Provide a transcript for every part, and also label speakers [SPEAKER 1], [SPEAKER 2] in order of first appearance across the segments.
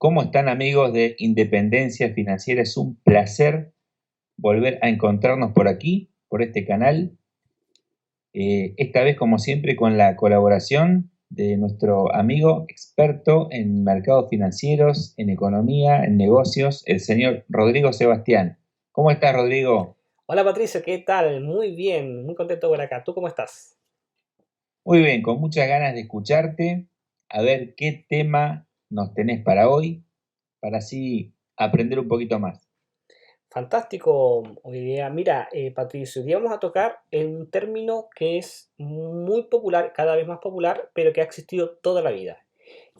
[SPEAKER 1] ¿Cómo están amigos de Independencia Financiera? Es un placer volver a encontrarnos por aquí, por este canal. Esta vez, como siempre, con la colaboración de nuestro amigo experto en mercados financieros, en economía, en negocios, el señor Rodrigo Sebastián. ¿Cómo estás, Rodrigo?
[SPEAKER 2] Hola Patricio, ¿qué tal? Muy bien, muy contento por acá. ¿Tú cómo estás?
[SPEAKER 1] Muy bien, con muchas ganas de escucharte, a ver qué tema nos tenés para hoy, para así aprender un poquito más.
[SPEAKER 2] Fantástico hoy día. Mira, Patricio, hoy día vamos a tocar un término que es muy popular, cada vez más popular, pero que ha existido toda la vida.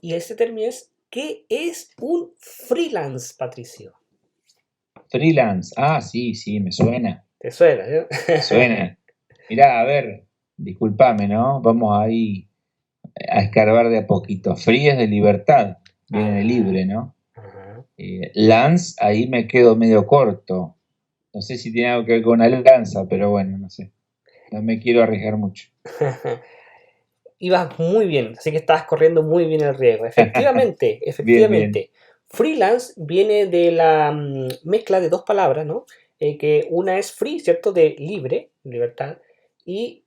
[SPEAKER 2] Y ese término es, ¿qué es un freelance, Patricio?
[SPEAKER 1] Freelance, sí, sí, me suena.
[SPEAKER 2] ¿Te suena, eh?
[SPEAKER 1] Suena. Mirá, a ver, discúlpame, ¿no? Vamos ahí a escarbar de a poquito. Free es de libertad, viene de
[SPEAKER 2] Ah,
[SPEAKER 1] libre, ¿no?
[SPEAKER 2] ajá.
[SPEAKER 1] Lance, ahí me quedo medio corto. No sé si tiene algo que ver con una lanza, pero bueno, no sé. No me quiero arriesgar mucho.
[SPEAKER 2] Ibas muy bien, así que estabas corriendo muy bien el riesgo. Efectivamente,
[SPEAKER 1] Bien, bien.
[SPEAKER 2] efectivamente. Freelance viene de la mezcla de dos palabras, ¿no? Que una es free, ¿cierto? De libre, libertad, y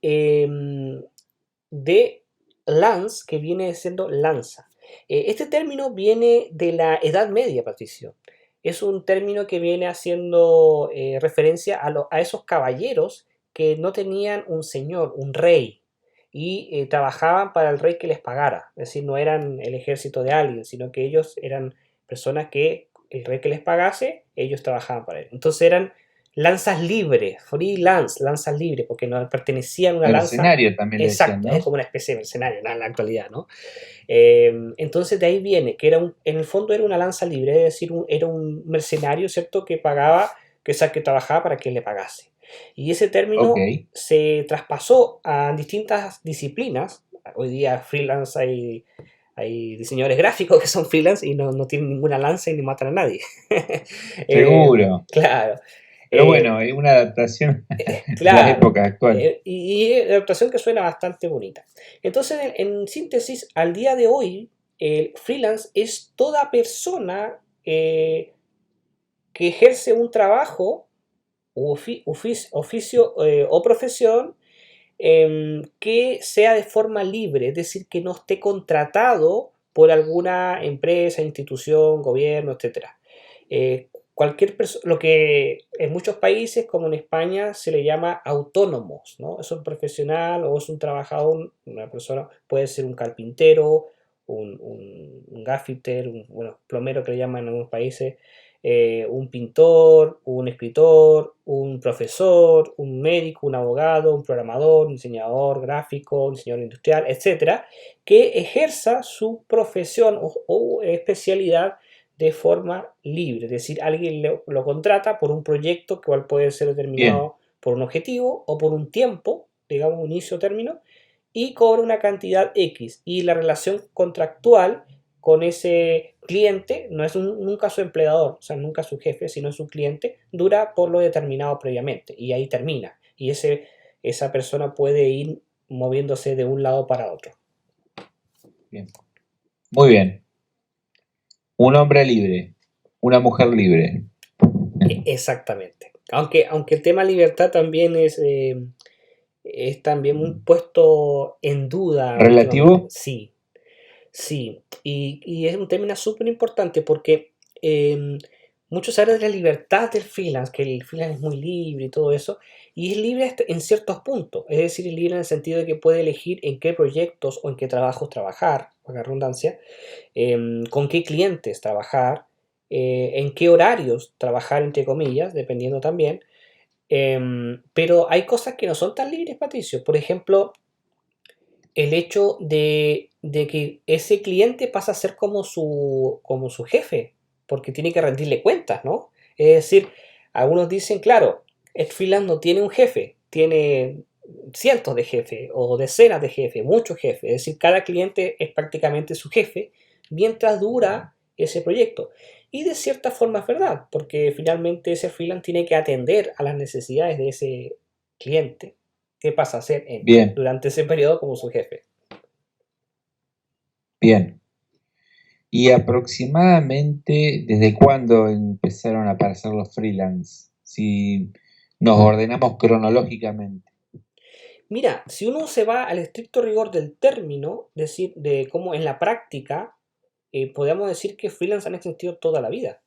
[SPEAKER 2] de lance, que viene siendo lanza. Este término viene de la Edad Media, Patricio. Es un término que viene haciendo referencia a esos caballeros que no tenían un señor, un rey, y trabajaban para el rey que les pagara. Es decir, no eran el ejército de alguien, sino que ellos eran personas que el rey que les pagase, ellos trabajaban para él. Entonces eran lanzas libres, freelance, lanzas libres, porque no pertenecían a una lanza.
[SPEAKER 1] Mercenario también le decían,
[SPEAKER 2] Exacto, es
[SPEAKER 1] ¿no?
[SPEAKER 2] como una especie de mercenario en la actualidad, ¿no? Entonces de ahí viene, que en el fondo era una lanza libre, es decir, era un mercenario, ¿cierto? Que pagaba, que trabajaba para quien le pagase. Y ese
[SPEAKER 1] Ok,
[SPEAKER 2] término se traspasó a distintas disciplinas. Hoy día freelance hay diseñadores gráficos que son freelance y no tienen ninguna lanza y ni matan a nadie.
[SPEAKER 1] seguro.
[SPEAKER 2] Claro.
[SPEAKER 1] Pero
[SPEAKER 2] Eh,
[SPEAKER 1] bueno, es una adaptación de la
[SPEAKER 2] Claro,
[SPEAKER 1] época actual.
[SPEAKER 2] y adaptación que suena bastante bonita. Entonces, en síntesis, al día de hoy, el freelance es toda persona que ejerce un trabajo, oficio o profesión que sea de forma libre, es decir, que no esté contratado por alguna empresa, institución, gobierno, etcétera. Cualquier persona, lo que en muchos países, como en España, se le llama autónomos, ¿no? Es un profesional o es un trabajador, una persona, puede ser un carpintero, un gaffiter, bueno, plomero que le llaman en algunos países, un pintor, un escritor, un profesor, un médico, un abogado, un programador, un diseñador gráfico, un diseñador industrial, etcétera, que ejerza su profesión o especialidad de forma libre, es decir, alguien lo contrata por un proyecto que puede ser
[SPEAKER 1] Bien,
[SPEAKER 2] determinado por un objetivo o por un tiempo, digamos inicio o término, y cobra una cantidad X. Y la relación contractual con ese cliente no es nunca su empleador, o sea, nunca su jefe, sino su cliente, dura por lo determinado previamente y ahí termina. Y esa persona puede ir moviéndose de un lado para otro.
[SPEAKER 1] bien. Muy bien. Un hombre libre, una mujer libre.
[SPEAKER 2] Exactamente. Aunque el tema libertad también es también un puesto en duda últimamente.
[SPEAKER 1] Relativo,
[SPEAKER 2] Sí, sí. Y es un término súper importante porque eh, muchos hablan de la libertad del freelance, que el freelance es muy libre y todo eso, y es libre en ciertos puntos. Es decir, es libre en el sentido de que puede elegir en qué proyectos o en qué trabajos trabajar, la redundancia, con qué clientes trabajar, en qué horarios trabajar, entre comillas, dependiendo también. Pero hay cosas que no son tan libres, Patricio. Por ejemplo, el hecho de que ese cliente pasa a ser como su jefe, porque tiene que rendirle cuentas, ¿no? Es decir, algunos dicen, claro, el freelance no tiene un jefe, tiene cientos de jefes o decenas de jefes, muchos jefes. Es decir, cada cliente es prácticamente su jefe mientras dura ese proyecto. Y de cierta forma es verdad, porque finalmente ese freelance tiene que atender a las necesidades de ese cliente que pasa a ser
[SPEAKER 1] bien,
[SPEAKER 2] durante ese periodo como su jefe.
[SPEAKER 1] bien. Y aproximadamente, ¿desde cuándo empezaron a aparecer los freelance? Si nos ordenamos cronológicamente.
[SPEAKER 2] Mira, si uno se va al estricto rigor del término, decir, de cómo en la práctica, podemos decir que freelance han existido toda la vida.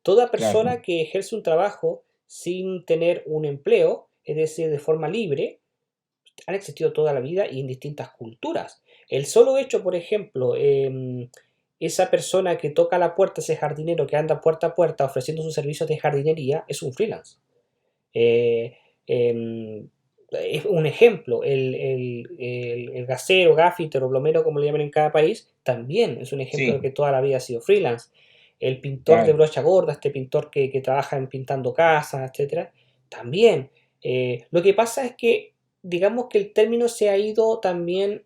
[SPEAKER 2] Toda
[SPEAKER 1] Claro,
[SPEAKER 2] persona que ejerce un trabajo sin tener un empleo, es decir, de forma libre, han existido toda la vida y en distintas culturas. El solo hecho, por ejemplo, esa persona que toca la puerta, ese jardinero que anda puerta a puerta ofreciendo sus servicios de jardinería, es un freelance. Eh, em, es un ejemplo, el gasero, gaffiter o plomero, como le llaman en cada país, también es un ejemplo de
[SPEAKER 1] sí,
[SPEAKER 2] que toda la vida ha sido freelance. El pintor de
[SPEAKER 1] claro.
[SPEAKER 2] brocha gorda, este pintor que trabaja en pintando casas, etcétera, también. Lo que pasa es que, digamos que el término se ha ido también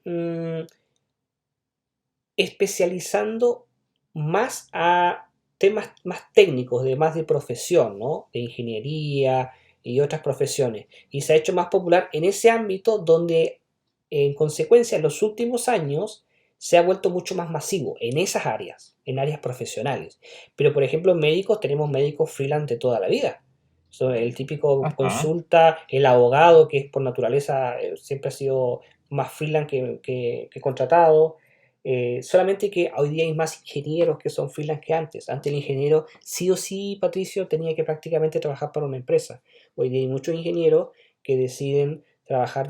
[SPEAKER 2] especializando más a temas más técnicos, más de profesión, ¿no? De ingeniería y otras profesiones. Y se ha hecho más popular en ese ámbito donde, en consecuencia, en los últimos años se ha vuelto mucho más masivo en esas áreas, en áreas profesionales. Pero, por ejemplo, médicos, tenemos médicos freelance de toda la vida. El típico
[SPEAKER 1] Ajá.
[SPEAKER 2] consulta, el abogado, que es por naturaleza, siempre ha sido más freelance que contratado. Solamente que hoy día hay más ingenieros que son freelance que antes. Antes el ingeniero sí o sí, Patricio, tenía que prácticamente trabajar para una empresa. Hoy día hay muchos ingenieros que deciden trabajar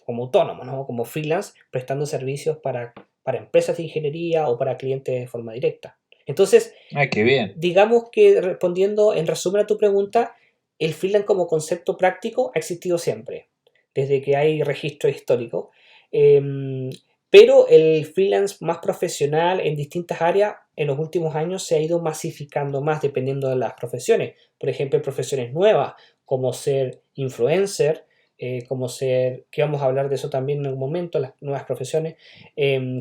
[SPEAKER 2] como autónomos, ¿no? Como freelance, prestando servicios para empresas de ingeniería o para clientes de forma directa. Entonces,
[SPEAKER 1] Ah, qué bien.
[SPEAKER 2] digamos que respondiendo en resumen a tu pregunta, el freelance como concepto práctico ha existido siempre, desde que hay registro histórico. Em, pero el freelance más profesional en distintas áreas en los últimos años se ha ido masificando más dependiendo de las profesiones. Por ejemplo, profesiones nuevas como ser influencer, como ser, que vamos a hablar de eso también en algún momento, las nuevas profesiones,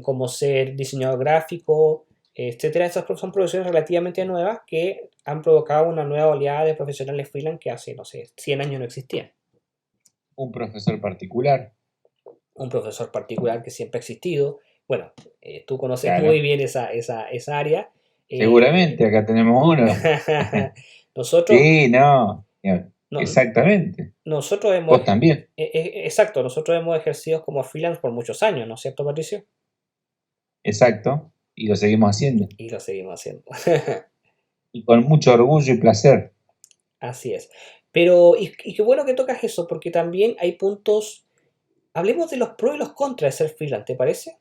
[SPEAKER 2] como ser diseñador gráfico, etcétera. Estas son profesiones relativamente nuevas que han provocado una nueva oleada de profesionales freelance que hace, no sé, 100 años no existían.
[SPEAKER 1] Un profesor particular,
[SPEAKER 2] Un profesor particular que siempre ha existido. Bueno, tú conoces muy
[SPEAKER 1] claro.
[SPEAKER 2] bien esa área. Eh,
[SPEAKER 1] Seguramente, acá tenemos uno.
[SPEAKER 2] nosotros,
[SPEAKER 1] Sí, no,
[SPEAKER 2] no,
[SPEAKER 1] exactamente.
[SPEAKER 2] nosotros hemos,
[SPEAKER 1] Vos también,
[SPEAKER 2] exacto, nosotros hemos ejercido como freelance por muchos años, ¿no es cierto, Patricio?
[SPEAKER 1] exacto. Y lo seguimos haciendo.
[SPEAKER 2] Y lo seguimos haciendo.
[SPEAKER 1] Y con mucho orgullo y placer.
[SPEAKER 2] Así es. Pero, y qué bueno que tocas eso, porque también hay puntos. Hablemos de los pros y los contras de ser freelance, ¿te parece?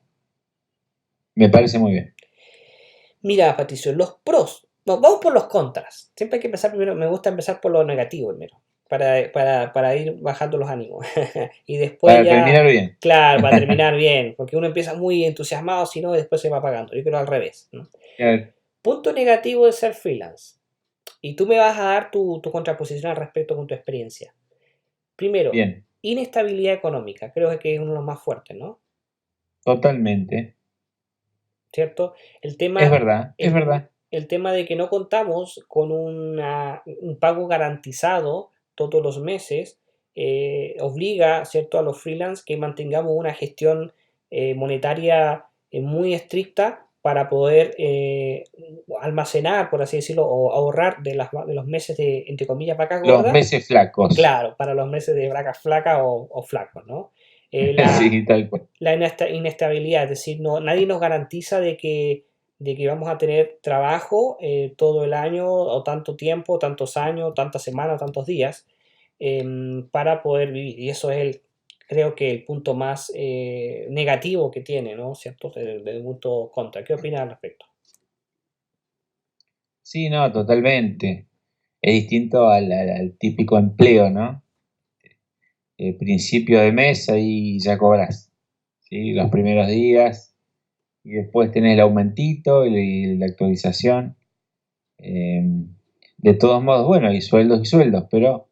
[SPEAKER 1] Me parece muy bien.
[SPEAKER 2] Mira, Patricio, los pros. Vamos por los contras. Siempre hay que empezar primero, me gusta empezar por lo negativo primero, para ir bajando los ánimos. Y después
[SPEAKER 1] Para
[SPEAKER 2] ya,
[SPEAKER 1] terminar bien.
[SPEAKER 2] claro, para terminar bien, porque uno empieza muy entusiasmado, si no, después se va apagando. Yo creo al revés, ¿no?
[SPEAKER 1] Claro,
[SPEAKER 2] Punto negativo de ser freelance. Y tú me vas a dar tu contraposición al respecto con tu experiencia. Primero,
[SPEAKER 1] bien,
[SPEAKER 2] inestabilidad económica. Creo que es uno de los más fuertes, ¿no?
[SPEAKER 1] totalmente.
[SPEAKER 2] ¿Cierto? El
[SPEAKER 1] Es
[SPEAKER 2] tema,
[SPEAKER 1] verdad, es
[SPEAKER 2] el,
[SPEAKER 1] verdad.
[SPEAKER 2] el tema de que no contamos con un pago garantizado todos los meses obliga, ¿cierto?, a los freelance que mantengamos una gestión monetaria muy estricta para poder almacenar, por así decirlo, o ahorrar de los meses de, entre comillas, vacas
[SPEAKER 1] Los
[SPEAKER 2] gordas,
[SPEAKER 1] meses flacos.
[SPEAKER 2] claro, para los meses de vacas flacas o flacos, ¿no? La,
[SPEAKER 1] Sí, tal cual.
[SPEAKER 2] la inestabilidad, es decir, no, nadie nos garantiza de que vamos a tener trabajo todo el año o tanto tiempo, tantos años, tantas semanas, tantos días para poder vivir. Y eso es creo que el punto más negativo que tiene, ¿no? ¿Cierto? Desde el punto contra. ¿Qué opinas al respecto?
[SPEAKER 1] Sí, no, totalmente. Es distinto al típico empleo, ¿no? Principio de mes, ahí ya cobras, ¿sí? Los primeros días, y después tenés el aumentito y la actualización. Eh, de todos modos, bueno, hay sueldos y sueldos, pero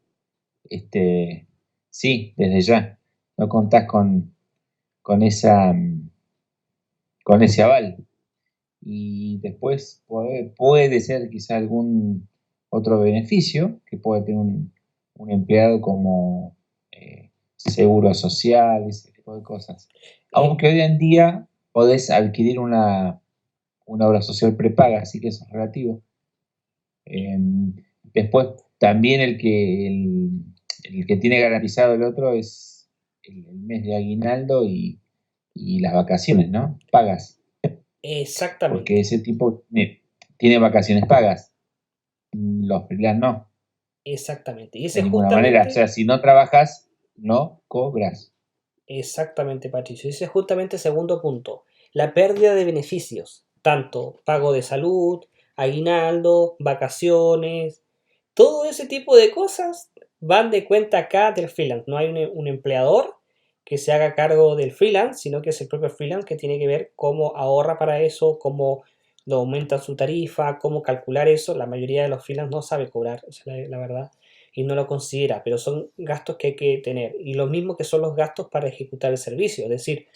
[SPEAKER 1] este, sí, desde ya, no contás con con ese aval. Y después puede ser quizá algún otro beneficio que puede tener un empleado como seguro social, ese tipo de cosas.
[SPEAKER 2] Eh,
[SPEAKER 1] Aunque hoy en día podés adquirir una obra social prepaga, así que eso es relativo. Después, también el que tiene garantizado el otro es el mes de aguinaldo y las vacaciones, ¿no? Pagas, porque
[SPEAKER 2] Exactamente,
[SPEAKER 1] ese tipo tiene vacaciones pagas, los freelance no,
[SPEAKER 2] exactamente. Y
[SPEAKER 1] de
[SPEAKER 2] ese
[SPEAKER 1] ninguna manera. O
[SPEAKER 2] justamente,
[SPEAKER 1] sea, si no trabajas, no cobras.
[SPEAKER 2] exactamente, Patricio, ese es justamente el segundo punto. La pérdida de beneficios, tanto pago de salud, aguinaldo, vacaciones, todo ese tipo de cosas van de cuenta acá del freelance. No hay un empleador que se haga cargo del freelance, sino que es el propio freelance que tiene que ver cómo ahorra para eso, cómo lo aumenta su tarifa, cómo calcular eso. La mayoría de los freelance no sabe cobrar, esa es la verdad, y no lo considera, pero son gastos que hay que tener. Y lo mismo que son los gastos para ejecutar el servicio, es decir,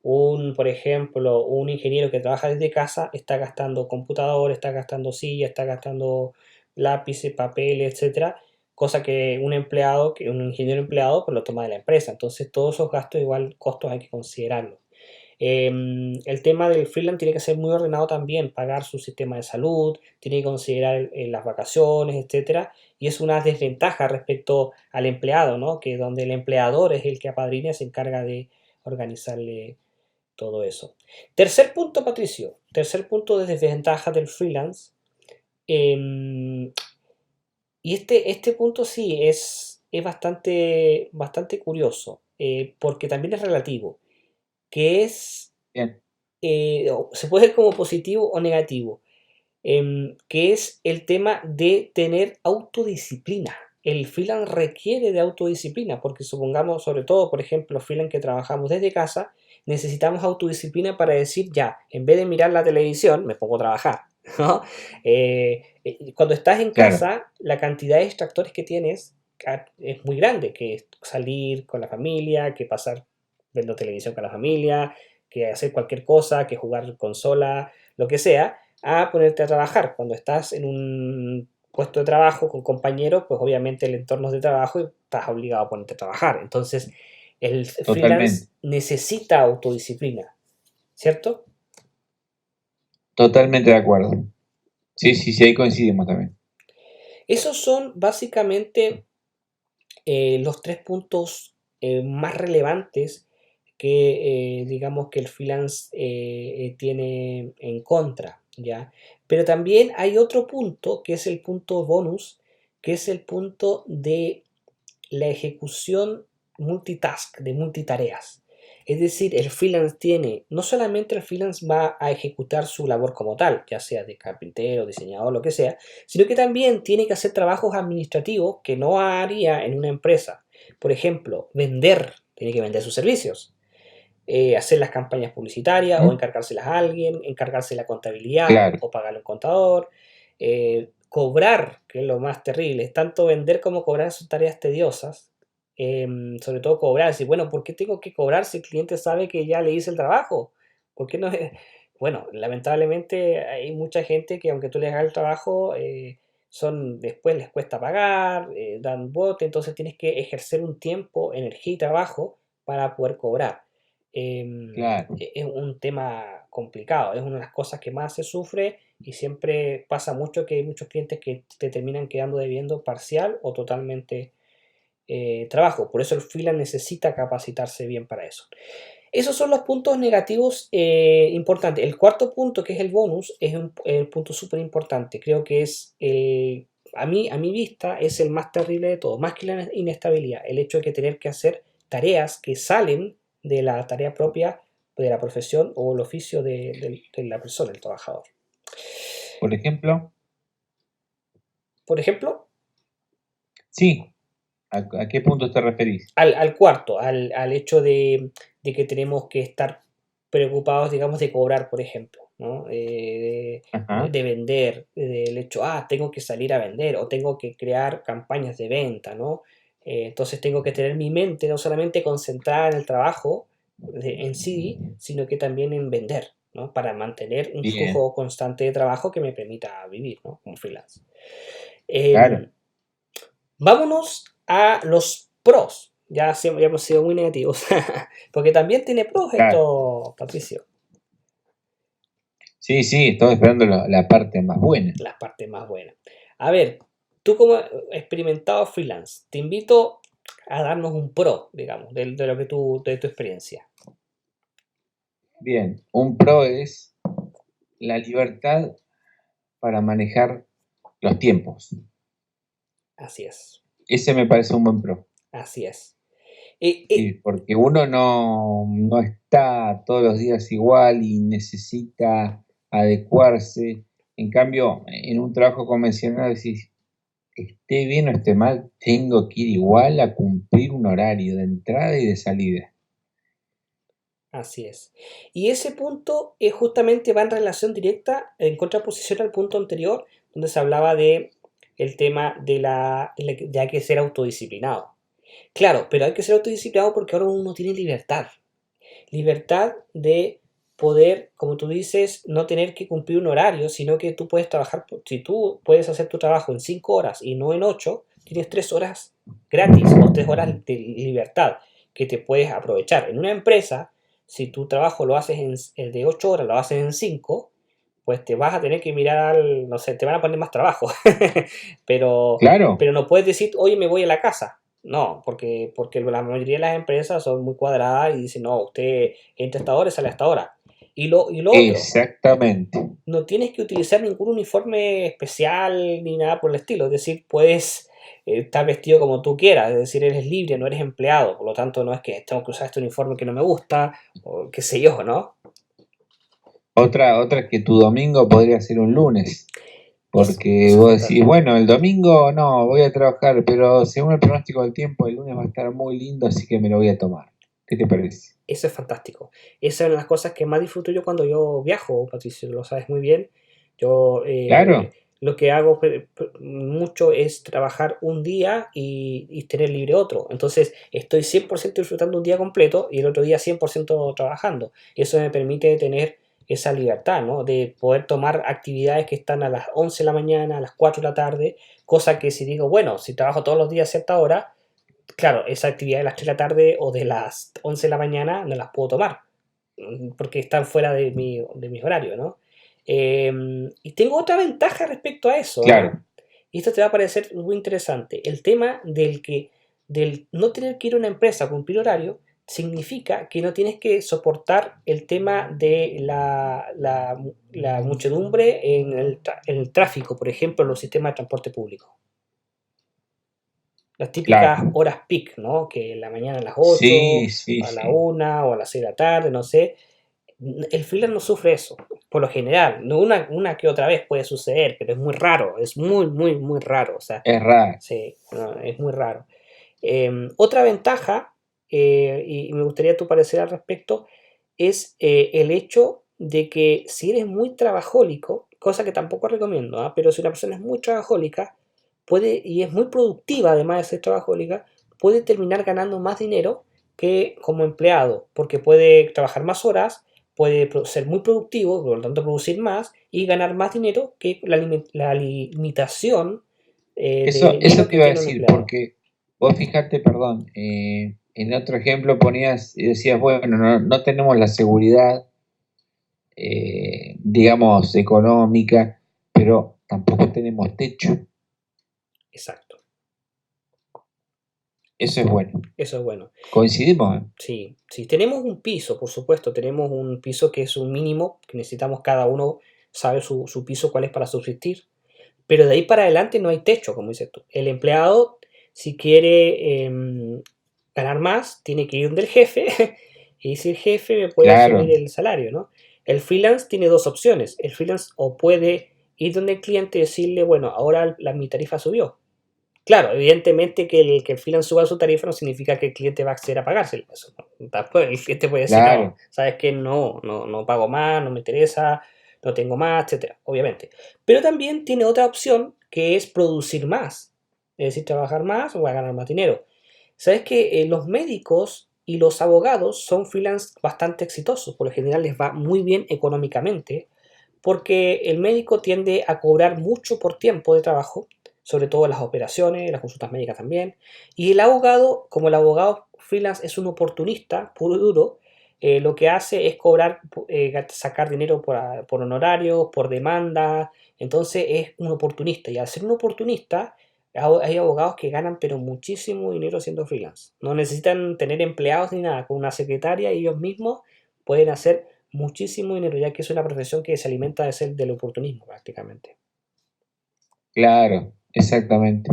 [SPEAKER 2] por ejemplo, un ingeniero que trabaja desde casa está gastando computador, está gastando silla, está gastando lápices, papel, etcétera, cosa que un empleado, que un ingeniero empleado, pues lo toma de la empresa. Entonces, todos esos gastos, igual costos, hay que considerarlos. El tema del freelance tiene que ser muy ordenado también, pagar su sistema de salud, tiene que considerar las vacaciones, etcétera, y es una desventaja respecto al empleado, ¿no? Que donde el empleador es el que apadrina y se encarga de organizarle todo eso. Tercer punto, Patricio, tercer punto de desventaja del freelance. em, y este punto sí es bastante curioso, porque también es relativo, que es,
[SPEAKER 1] Bien,
[SPEAKER 2] se puede ver como positivo o negativo, que es el tema de tener autodisciplina. El freelance requiere de autodisciplina, porque supongamos, sobre todo, por ejemplo, los freelance que trabajamos desde casa, necesitamos autodisciplina para decir, ya, en vez de mirar la televisión, me pongo a trabajar. ¿No? Cuando estás en
[SPEAKER 1] claro,
[SPEAKER 2] casa, la cantidad de distractores que tienes es muy grande, que es salir con la familia, que pasar viendo televisión con la familia, que hacer cualquier cosa, que jugar consola, lo que sea, a ponerte a trabajar. Cuando estás en un puesto de trabajo con compañeros, pues obviamente el entorno es de trabajo y estás obligado a ponerte a trabajar. Entonces, el freelance
[SPEAKER 1] totalmente,
[SPEAKER 2] necesita autodisciplina, ¿cierto?
[SPEAKER 1] totalmente de acuerdo. Sí, sí, sí, ahí coincidimos también.
[SPEAKER 2] Esos son básicamente los tres puntos más relevantes que digamos que el freelance tiene en contra, ¿ya? Pero también hay otro punto que es el punto bonus, que es el punto de la ejecución multitask, de multitareas. Es decir, el freelance tiene, no solamente el freelance va a ejecutar su labor como tal, ya sea de carpintero, diseñador, lo que sea, sino que también tiene que hacer trabajos administrativos que no haría en una empresa. Por ejemplo, vender, tiene que vender sus servicios, hacer las campañas publicitarias o
[SPEAKER 1] ¿Mm?
[SPEAKER 2] encargárselas a alguien, encargarse de la contabilidad
[SPEAKER 1] Claro,
[SPEAKER 2] o pagarle a un contador, cobrar, que es lo más terrible, tanto vender como cobrar son tareas tediosas, sobre todo cobrar, decir, bueno, ¿por qué tengo que cobrar si el cliente sabe que ya le hice el trabajo? ¿Por qué no es? Bueno, lamentablemente hay mucha gente que aunque tú les hagas el trabajo, después les cuesta pagar, dan bote, entonces tienes que ejercer un tiempo, energía y trabajo para poder cobrar.
[SPEAKER 1] claro,
[SPEAKER 2] Es un tema complicado, es una de las cosas que más se sufre y siempre pasa mucho que hay muchos clientes que te terminan quedando debiendo parcial o totalmente trabajo. Por eso el freelance necesita capacitarse bien para eso. Esos son los puntos negativos importantes. El cuarto punto, que es el bonus, es el punto súper importante. Creo que es, a mi vista, es el más terrible de todo. Más que la inestabilidad, el hecho de que tener que hacer tareas que salen de la tarea propia de la profesión o el oficio de la persona, el trabajador.
[SPEAKER 1] por ejemplo,
[SPEAKER 2] Por ejemplo,
[SPEAKER 1] sí, a qué punto te referís?
[SPEAKER 2] al cuarto, al hecho de que tenemos que estar preocupados, digamos, de cobrar, por ejemplo, ¿no?
[SPEAKER 1] Ajá,
[SPEAKER 2] De vender, del hecho, tengo que salir a vender o tengo que crear campañas de venta, ¿no? Entonces tengo que tener mi mente no solamente concentrada en el trabajo en sí, sino que también en vender, ¿no? Para mantener un
[SPEAKER 1] bien,
[SPEAKER 2] flujo constante de trabajo que me permita vivir, ¿no? Como freelance.
[SPEAKER 1] claro.
[SPEAKER 2] Em, Vámonos a los pros. Ya hemos sido muy negativos. Porque también tiene pros
[SPEAKER 1] Claro.
[SPEAKER 2] esto, Patricio.
[SPEAKER 1] Sí, sí, estoy esperando la parte más buena.
[SPEAKER 2] las partes más buenas. A ver, tú como experimentado freelance, te invito a darnos un pro, digamos, de lo que de tu experiencia.
[SPEAKER 1] Bien, un pro es la libertad para manejar los tiempos.
[SPEAKER 2] Así es,
[SPEAKER 1] Ese me parece un buen pro.
[SPEAKER 2] así es.
[SPEAKER 1] Sí, porque uno no está todos los días igual y necesita adecuarse. En cambio, en un trabajo convencional decís, esté bien o esté mal, tengo que ir igual a cumplir un horario de entrada y de salida.
[SPEAKER 2] Así es. Y ese punto justamente va en relación directa, en contraposición al punto anterior, donde se hablaba de el tema de hay que ser autodisciplinado. Claro, pero hay que ser autodisciplinado porque ahora uno tiene libertad. Libertad de poder, como tú dices, no tener que cumplir un horario, sino que tú puedes trabajar, si tú puedes hacer tu trabajo en 5 horas y no en 8, tienes 3 horas gratis o 3 horas de libertad que te puedes aprovechar. En una empresa, si tu trabajo lo haces de 8 horas, lo haces en 5, pues te vas a tener que mirar no sé, te van a poner más trabajo. pero,
[SPEAKER 1] Claro,
[SPEAKER 2] pero no puedes decir, oye, me voy a la casa. No, porque la mayoría de las empresas son muy cuadradas y dicen, no, usted entra a esta hora y sale a esta hora. Y lo otro,
[SPEAKER 1] exactamente.
[SPEAKER 2] no tienes que utilizar ningún uniforme especial ni nada por el estilo. Es decir, puedes estar vestido como tú quieras. Es decir, eres libre, no eres empleado. Por lo tanto, no es que tengo que usar este uniforme que no me gusta o qué sé yo, ¿no?
[SPEAKER 1] Otra es que tu domingo podría ser un lunes, porque
[SPEAKER 2] Eso es
[SPEAKER 1] vos decís,
[SPEAKER 2] fantástico.
[SPEAKER 1] bueno, el domingo no, voy a trabajar, pero según el pronóstico del tiempo, el lunes va a estar muy lindo, así que me lo voy a tomar. ¿Qué te parece?
[SPEAKER 2] Eso es fantástico. Esa es una de las cosas que más disfruto yo cuando yo viajo, Patricio, lo sabes muy bien. Yo
[SPEAKER 1] Claro,
[SPEAKER 2] lo que hago mucho es trabajar un día y tener libre otro. Entonces estoy 100% disfrutando un día completo y el otro día 100% trabajando. Y eso me permite tener esa libertad, ¿no? De poder tomar actividades que están a las 11 de la mañana, a las 4 de la tarde, cosa que si digo, bueno, si trabajo todos los días a cierta hora, claro, esa actividad de las 3 de la tarde o de las 11 de la mañana no las puedo tomar, porque están fuera de mi horario, ¿no? Y tengo otra ventaja respecto a eso, ¿ah?
[SPEAKER 1] claro.
[SPEAKER 2] Y esto te va a parecer muy interesante. El tema del no tener que ir a una empresa a cumplir horario significa que no tienes que soportar el tema de la muchedumbre en el tráfico, por ejemplo, en los sistemas de transporte público. Las típicas
[SPEAKER 1] Claro,
[SPEAKER 2] horas peak, ¿no? Que en la mañana a las 8,
[SPEAKER 1] sí, sí,
[SPEAKER 2] a la
[SPEAKER 1] sí,
[SPEAKER 2] 1 o a las 6 de la tarde, no sé. El freelance no sufre eso, por lo general. No una que otra vez puede suceder, pero es muy raro, es muy, muy, muy raro. O sea,
[SPEAKER 1] es raro.
[SPEAKER 2] sí, no, es muy raro. Otra ventaja, y me gustaría tu parecer al respecto, es el hecho de que si eres muy trabajólico, cosa que tampoco recomiendo, ¿ah? Pero si una persona es muy trabajólica, puede, y es muy productiva además de ser trabajólica, puede terminar ganando más dinero que como empleado, porque puede trabajar más horas, puede ser muy productivo, por lo tanto producir más y ganar más dinero que la limitación de
[SPEAKER 1] Eso
[SPEAKER 2] dinero
[SPEAKER 1] te
[SPEAKER 2] que
[SPEAKER 1] iba a
[SPEAKER 2] tiene un
[SPEAKER 1] decir,
[SPEAKER 2] empleado.
[SPEAKER 1] porque vos fijate, perdón, en otro ejemplo ponías y decías, bueno, no tenemos la seguridad, digamos, económica, pero tampoco tenemos techo.
[SPEAKER 2] Exacto,
[SPEAKER 1] Eso es bueno.
[SPEAKER 2] eso es bueno.
[SPEAKER 1] Coincidimos, ¿eh?
[SPEAKER 2] Sí, sí, tenemos un piso, por supuesto, tenemos un piso que es un mínimo, que necesitamos cada uno, sabe su piso cuál es para subsistir, pero de ahí para adelante no hay techo, como dices tú. El empleado, si quiere ganar más, tiene que ir donde el jefe y decir, jefe, me puede subir
[SPEAKER 1] Claro,
[SPEAKER 2] el salario, ¿no? El freelance tiene dos opciones. El freelance o puede ir donde el cliente y decirle, bueno, ahora mi tarifa subió. Claro, evidentemente que el freelance suba su tarifa no significa que el cliente va a acceder a pagárselo. Eso, ¿no? Después el cliente puede decir, no,
[SPEAKER 1] claro.
[SPEAKER 2] sabes que no pago más, no me interesa, no tengo más, etcétera, obviamente. Pero también tiene otra opción que es producir más, es decir, trabajar más o a ganar más dinero. Sabes que los médicos y los abogados son freelance bastante exitosos, por lo general les va muy bien económicamente, porque el médico tiende a cobrar mucho por tiempo de trabajo, sobre todo las operaciones, las consultas médicas también, y el abogado, como el abogado freelance es un oportunista puro y duro, lo que hace es cobrar, sacar dinero por honorarios, por demanda, entonces es un oportunista. Y al ser un oportunista, hay abogados que ganan pero muchísimo dinero siendo freelance. No necesitan tener empleados ni nada, con una secretaria ellos mismos pueden hacer muchísimo dinero, ya que es una profesión que se alimenta de ser del oportunismo prácticamente.
[SPEAKER 1] Claro, exactamente.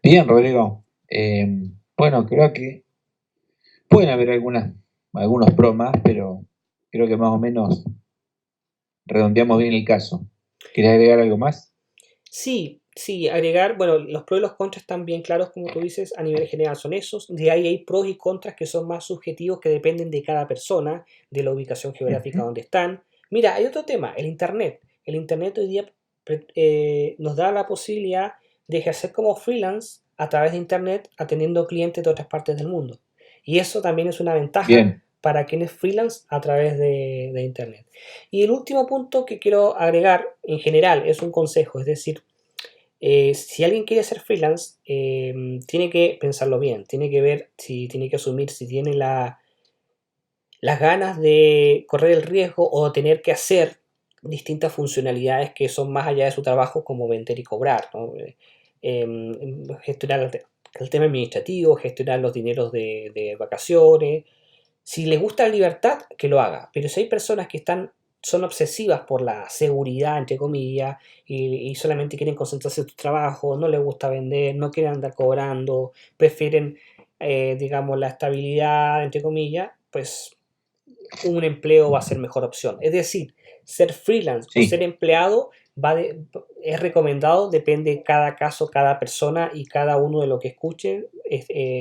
[SPEAKER 1] Bien, Rodrigo. Bueno, creo que pueden haber algunos pros más, pero creo que más o menos redondeamos bien el caso. ¿Querés agregar algo más?
[SPEAKER 2] Sí, sí, agregar, bueno, los pros y los contras están bien claros, como tú dices, a nivel general son esos. De ahí hay pros y contras que son más subjetivos, que dependen de cada persona, de la ubicación geográfica
[SPEAKER 1] Ujú.
[SPEAKER 2] donde están. Mira, hay otro tema, el Internet. El Internet hoy día nos da la posibilidad de ejercer como freelance a través de Internet, atendiendo clientes de otras partes del mundo. Y eso también es una ventaja
[SPEAKER 1] Bien,
[SPEAKER 2] para quienes freelance a través de Internet. Y el último punto que quiero agregar en general es un consejo, es decir, si alguien quiere ser freelance, tiene que pensarlo bien, tiene que ver si tiene que asumir si tiene las ganas de correr el riesgo o tener que hacer distintas funcionalidades que son más allá de su trabajo, como vender y cobrar, ¿no? Gestionar el tema administrativo, gestionar los dineros de vacaciones. Si les gusta la libertad, que lo haga. Pero si hay personas que son obsesivas por la seguridad, entre comillas, y solamente quieren concentrarse en su trabajo, no les gusta vender, no quieren andar cobrando, prefieren, digamos, la estabilidad, entre comillas, pues un empleo va a ser mejor opción. Es decir, ser freelance o ser
[SPEAKER 1] sí,
[SPEAKER 2] empleado es recomendado, depende de cada caso, cada persona y cada uno de lo que escuchen,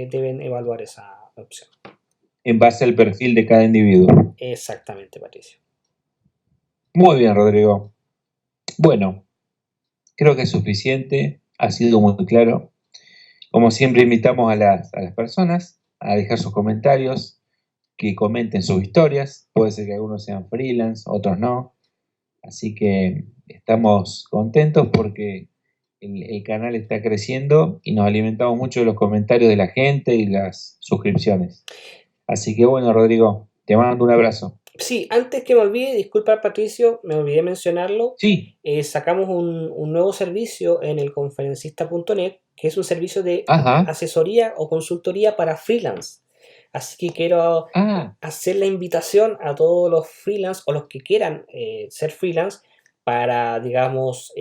[SPEAKER 2] deben evaluar esa opción.
[SPEAKER 1] en base al perfil de cada individuo.
[SPEAKER 2] Exactamente, Patricio.
[SPEAKER 1] Muy bien, Rodrigo. Bueno, creo que es suficiente, ha sido muy claro. Como siempre, invitamos a las personas a dejar sus comentarios, que comenten sus historias. Puede ser que algunos sean freelance, otros no. Así que estamos contentos porque el canal está creciendo y nos alimentamos mucho de los comentarios de la gente y las suscripciones. Así que bueno, Rodrigo, te mando un abrazo.
[SPEAKER 2] Sí, antes que me olvide, disculpa Patricio, me olvidé mencionarlo,
[SPEAKER 1] Sí,
[SPEAKER 2] sacamos un nuevo servicio en el conferencista.net, que es un servicio de
[SPEAKER 1] ajá,
[SPEAKER 2] asesoría o consultoría para freelance. Así que quiero
[SPEAKER 1] ah,
[SPEAKER 2] hacer la invitación a todos los freelance o los que quieran ser freelance para, digamos,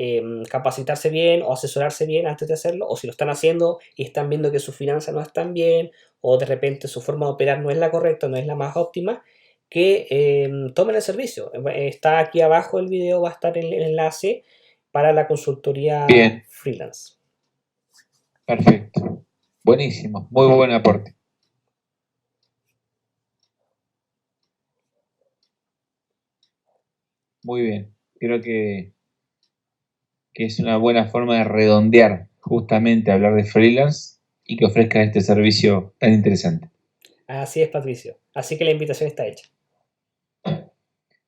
[SPEAKER 2] capacitarse bien o asesorarse bien antes de hacerlo, o si lo están haciendo y están viendo que sus finanzas no están bien, o de repente su forma de operar no es la correcta, no es la más óptima, que tomen el servicio. Está aquí abajo el video, va a estar el enlace para la consultoría
[SPEAKER 1] bien,
[SPEAKER 2] freelance.
[SPEAKER 1] perfecto. Buenísimo, muy buen aporte. Muy bien. Creo que es una buena forma de redondear justamente hablar de freelance y que ofrezca este servicio tan interesante.
[SPEAKER 2] Así es, Patricio. Así que la invitación está hecha.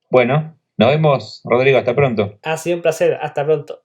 [SPEAKER 1] Bueno, nos vemos, Rodrigo, hasta pronto.
[SPEAKER 2] Ha sido un placer. Hasta pronto.